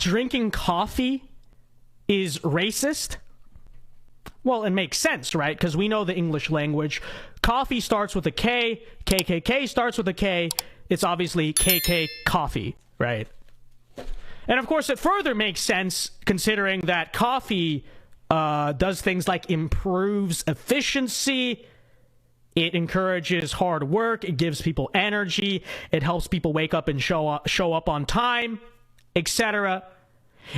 drinking coffee is racist? Well, it makes sense, right? Because we know the English language. Coffee starts with a K. KKK starts with a K. It's obviously KK coffee, right? And of course, it further makes sense considering that coffee does things like improves efficiency. It encourages hard work. It gives people energy. It helps people wake up and show up on time, etc.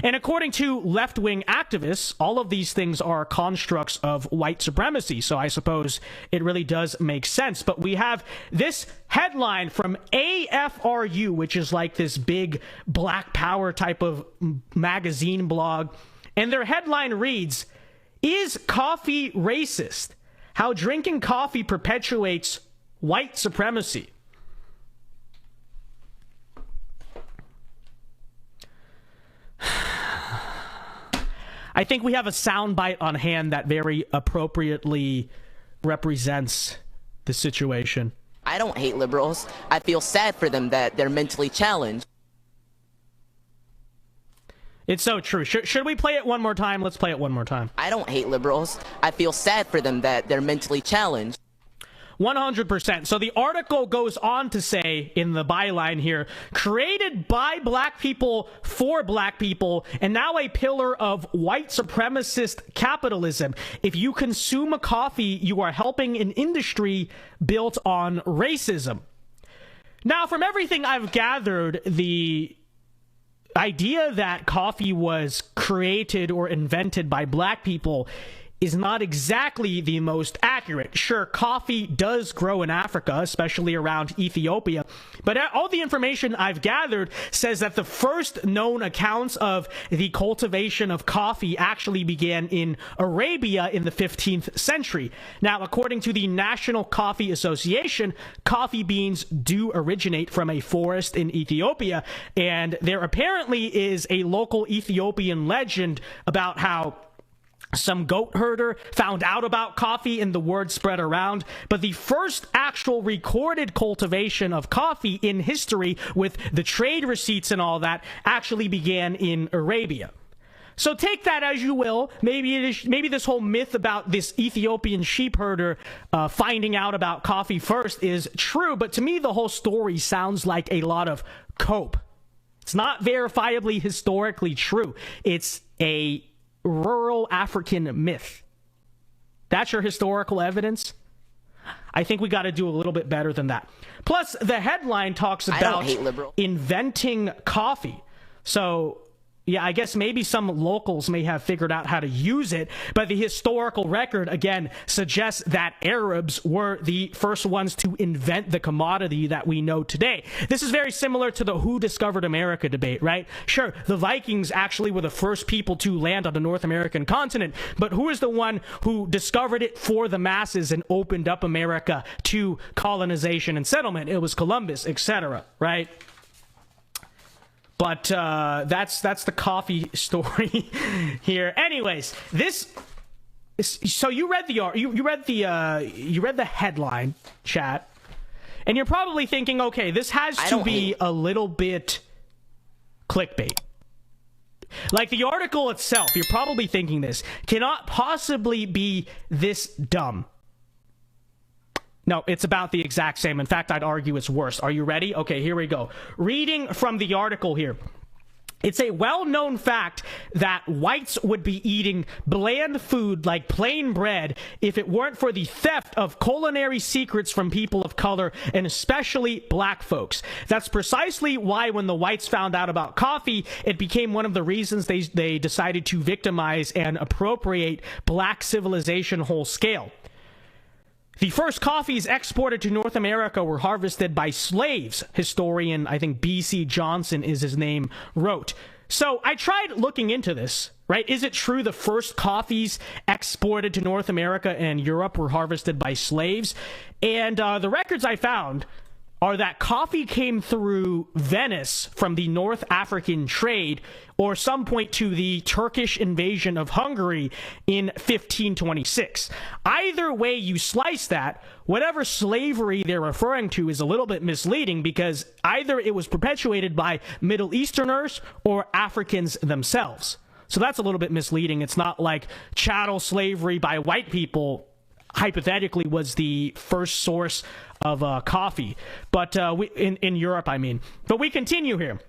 And according to left-wing activists, all of these things are constructs of white supremacy. So I suppose it really does make sense. But we have this headline from AFRU, which is like this big Black Power type of magazine blog. And their headline reads, "Is coffee racist? How drinking coffee perpetuates white supremacy." I think we have a soundbite on hand that very appropriately represents the situation. I don't hate liberals. I feel sad for them that they're mentally challenged. It's so true. Should we play it one more time? Let's play it one more time. I don't hate liberals. I feel sad for them that they're mentally challenged. 100%. So the article goes on to say in the byline here, created by black people for black people, and now a pillar of white supremacist capitalism. If you consume a coffee, you are helping an industry built on racism. Now, from everything I've gathered, the idea that coffee was created or invented by black people is not exactly the most accurate. Sure, coffee does grow in Africa, especially around Ethiopia, but all the information I've gathered says that the first known accounts of the cultivation of coffee actually began in Arabia in the 15th century. Now, according to the National Coffee Association, coffee beans do originate from a forest in Ethiopia, and there apparently is a local Ethiopian legend about how some goat herder found out about coffee and the word spread around. But the first actual recorded cultivation of coffee in history, with the trade receipts and all that, actually began in Arabia. So take that as you will. Maybe this whole myth about this Ethiopian sheep herder finding out about coffee first is true, but to me the whole story sounds like a lot of cope. It's not verifiably historically true. It's a rural African myth. That's your historical evidence? I think we got to do a little bit better than that. Plus, the headline talks about inventing coffee. So, yeah, I guess maybe some locals may have figured out how to use it, but the historical record, again, suggests that Arabs were the first ones to invent the commodity that we know today. This is very similar to the who discovered America debate, right? Sure, the Vikings actually were the first people to land on the North American continent, but who is the one who discovered it for the masses and opened up America to colonization and settlement? It was Columbus, etc., right? But that's the coffee story here. Anyways, so you read the headline, chat, and you're probably thinking, okay, this has to be a little bit clickbait. Like the article itself, you're probably thinking this cannot possibly be this dumb. No, it's about the exact same. In fact, I'd argue it's worse. Are you ready? Okay, here we go. Reading from the article here. It's a well-known fact that whites would be eating bland food like plain bread if it weren't for the theft of culinary secrets from people of color, and especially black folks. That's precisely why when the whites found out about coffee, it became one of the reasons they decided to victimize and appropriate black civilization whole scale. The first coffees exported to North America were harvested by slaves, historian, I think B.C. Johnson is his name, wrote. So I tried looking into this, right? Is it true the first coffees exported to North America and Europe were harvested by slaves? And the records I found are that coffee came through Venice from the North African trade, or some point to the Turkish invasion of Hungary in 1526. Either way you slice that, whatever slavery they're referring to is a little bit misleading, because either it was perpetuated by Middle Easterners or Africans themselves. So that's a little bit misleading. It's not like chattel slavery by white people hypothetically was the first source of coffee, but in Europe, I mean. But we continue here.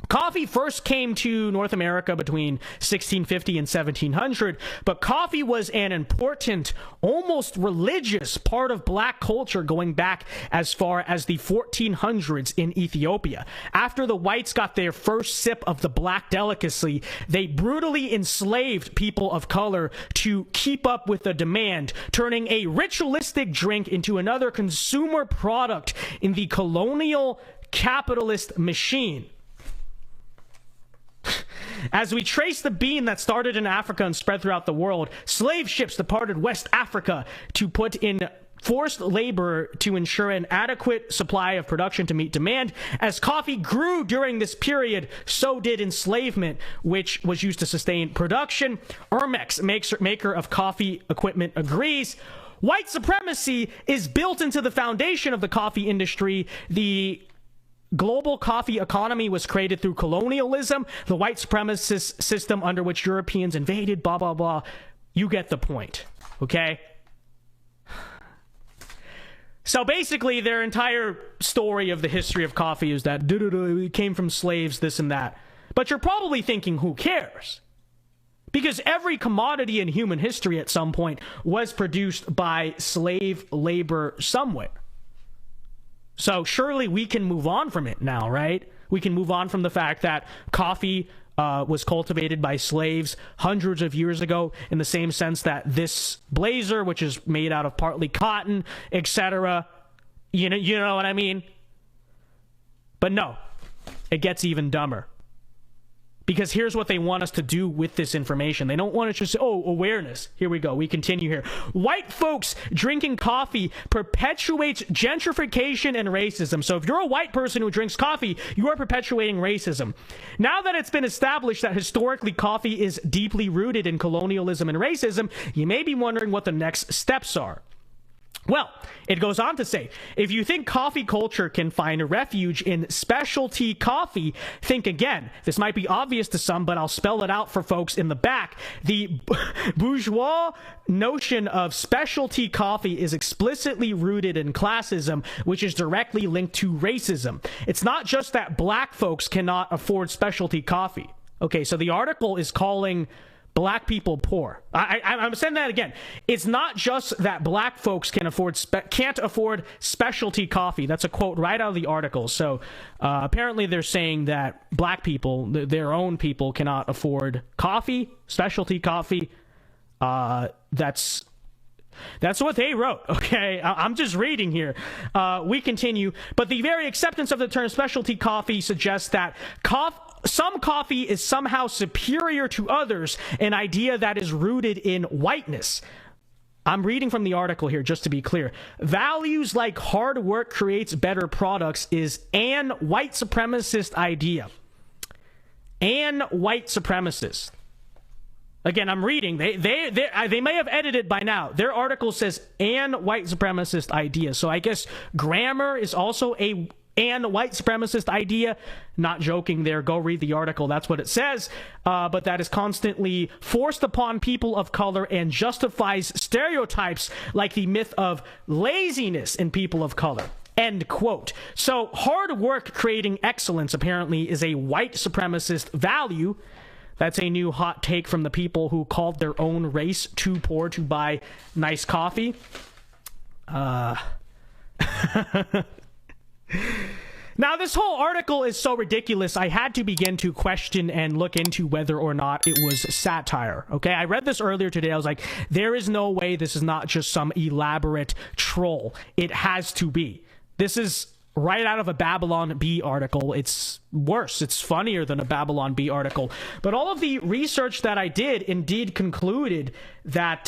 Coffee first came to North America between 1650 and 1700, but coffee was an important, almost religious part of black culture going back as far as the 1400s in Ethiopia. After the whites got their first sip of the black delicacy, they brutally enslaved people of color to keep up with the demand, turning a ritualistic drink into another consumer product in the colonial capitalist machine. As we trace the bean that started in Africa and spread throughout the world, slave ships departed West Africa to put in forced labor to ensure an adequate supply of production to meet demand. As coffee grew during this period, so did enslavement, which was used to sustain production. Ermex, maker of coffee equipment, agrees. White supremacy is built into the foundation of the coffee industry. The global coffee economy was created through colonialism, the white supremacist system under which Europeans invaded, blah, blah, blah. You get the point, okay? So basically, their entire story of the history of coffee is that it came from slaves, this and that. But you're probably thinking, who cares? Because every commodity in human history at some point was produced by slave labor somewhere. So surely we can move on from it now, right? We can move on from the fact that coffee was cultivated by slaves hundreds of years ago, in the same sense that this blazer, which is made out of partly cotton, etc., you know what I mean? But no, it gets even dumber. Because here's what they want us to do with this information. They don't want us to say, oh, awareness. Here we go. We continue here. White folks drinking coffee perpetuates gentrification and racism. So if you're a white person who drinks coffee, you are perpetuating racism. Now that it's been established that historically coffee is deeply rooted in colonialism and racism, you may be wondering what the next steps are. Well, it goes on to say, if you think coffee culture can find a refuge in specialty coffee, think again. This might be obvious to some, but I'll spell it out for folks in the back. The bourgeois notion of specialty coffee is explicitly rooted in classism, which is directly linked to racism. It's not just that black folks cannot afford specialty coffee. Okay, so the article is calling black people poor. I'm saying that again. It's not just that black folks can't afford specialty coffee. That's a quote right out of the article. So apparently they're saying that black people, their own people, cannot afford coffee, specialty coffee. That's what they wrote, okay? I'm just reading here. We continue. But the very acceptance of the term specialty coffee suggests that some coffee is somehow superior to others, an idea that is rooted in whiteness. I'm reading from the article here, just to be clear. Values like hard work creates better products is an white supremacist idea. An white supremacist. Again, I'm reading. They may have edited by now. Their article says an white supremacist idea. So I guess grammar is also an white supremacist idea. Not joking there. Go read the article. That's what it says. But that is constantly forced upon people of color and justifies stereotypes like the myth of laziness in people of color. End quote. So hard work creating excellence apparently is a white supremacist value. That's a new hot take from the people who called their own race too poor to buy nice coffee. Now, this whole article is so ridiculous, I had to begin to question and look into whether or not it was satire, okay? I read this earlier today. I was like, there is no way this is not just some elaborate troll. It has to be. This is right out of a Babylon Bee article. It's worse. It's funnier than a Babylon Bee article. But all of the research that I did indeed concluded that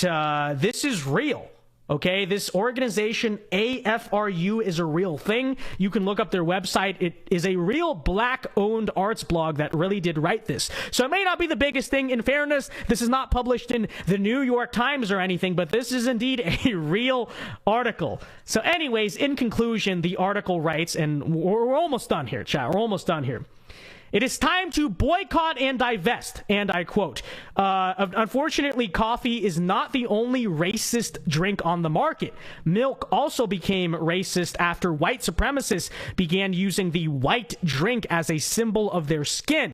this is real. Okay, this organization, AFRU, is a real thing. You can look up their website. It is a real black-owned arts blog that really did write this. So it may not be the biggest thing. In fairness, this is not published in the New York Times or anything, but this is indeed a real article. So anyways, in conclusion, the article writes, and we're almost done here, chat. We're almost done here. It is time to boycott and divest, and I quote, unfortunately, coffee is not the only racist drink on the market. Milk also became racist after white supremacists began using the white drink as a symbol of their skin.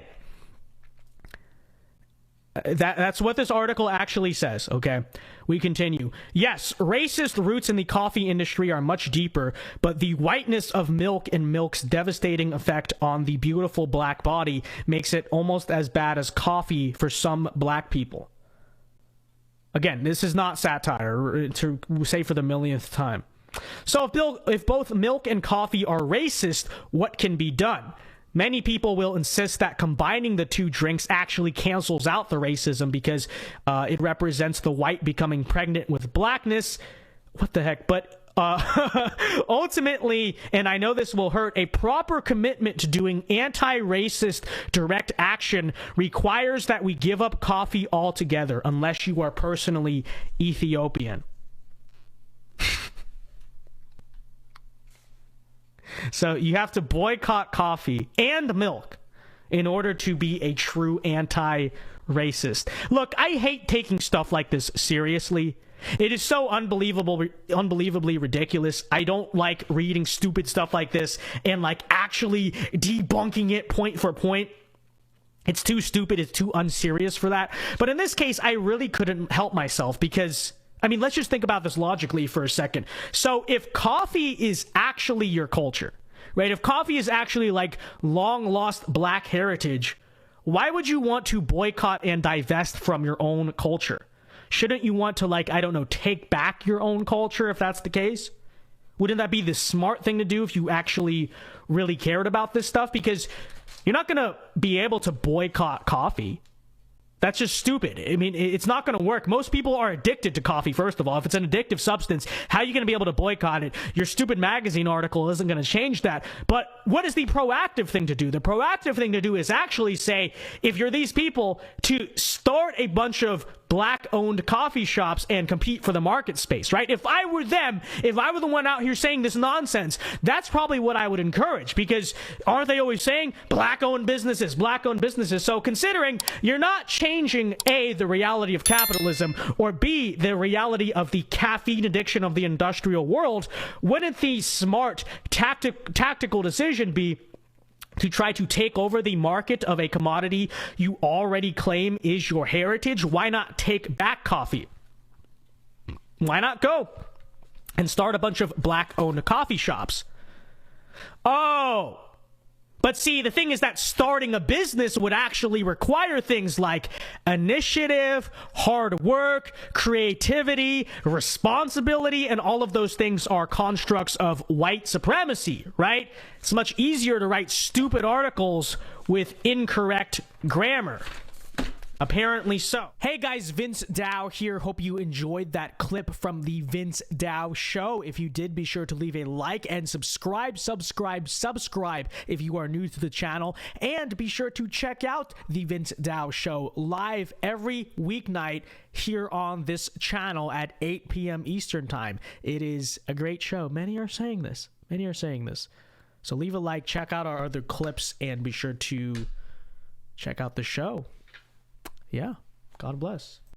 That's what this article actually says, okay? We continue. Yes, racist roots in the coffee industry are much deeper, but the whiteness of milk and milk's devastating effect on the beautiful black body makes it almost as bad as coffee for some black people. Again, this is not satire, to say for the millionth time. So if both milk and coffee are racist, what can be done? Many people will insist that combining the two drinks actually cancels out the racism because it represents the white becoming pregnant with blackness. What the heck? But ultimately, and I know this will hurt, a proper commitment to doing anti-racist direct action requires that we give up coffee altogether unless you are personally Ethiopian. So you have to boycott coffee and milk in order to be a true anti-racist. Look, I hate taking stuff like this seriously. It is so unbelievably ridiculous. I don't like reading stupid stuff like this and like actually debunking it point for point. It's too stupid. It's too unserious for that. But in this case, I really couldn't help myself because, I mean, let's just think about this logically for a second. So if coffee is actually your culture, right? If coffee is actually like long lost black heritage, why would you want to boycott and divest from your own culture? Shouldn't you want to, like, I don't know, take back your own culture if that's the case? Wouldn't that be the smart thing to do if you actually really cared about this stuff? Because you're not going to be able to boycott coffee. That's just stupid. I mean, it's not going to work. Most people are addicted to coffee, first of all. If it's an addictive substance, how are you going to be able to boycott it? Your stupid magazine article isn't going to change that. But what is the proactive thing to do? The proactive thing to do is actually say, if you're these people, to start a bunch of black-owned coffee shops and compete for the market space, right? If I were them, if I were the one out here saying this nonsense, that's probably what I would encourage, because aren't they always saying black-owned businesses, black-owned businesses? So considering you're not changing A, the reality of capitalism, or B, the reality of the caffeine addiction of the industrial world, wouldn't the smart tactical decision be to try to take over the market of a commodity you already claim is your heritage? Why not take back coffee? Why not go and start a bunch of black-owned coffee shops? Oh, but see, the thing is that starting a business would actually require things like initiative, hard work, creativity, responsibility, and all of those things are constructs of white supremacy, right? It's much easier to write stupid articles with incorrect grammar. Apparently so. Hey guys, Vince Dao here. Hope you enjoyed that clip from the Vince Dao show. If you did, be sure to leave a like and subscribe if you are new to the channel. And be sure to check out the Vince Dao show live every weeknight here on this channel at 8 p.m. Eastern time. It is a great show. Many are saying this. So leave a like, check out our other clips, and be sure to check out the show. Yeah, God bless.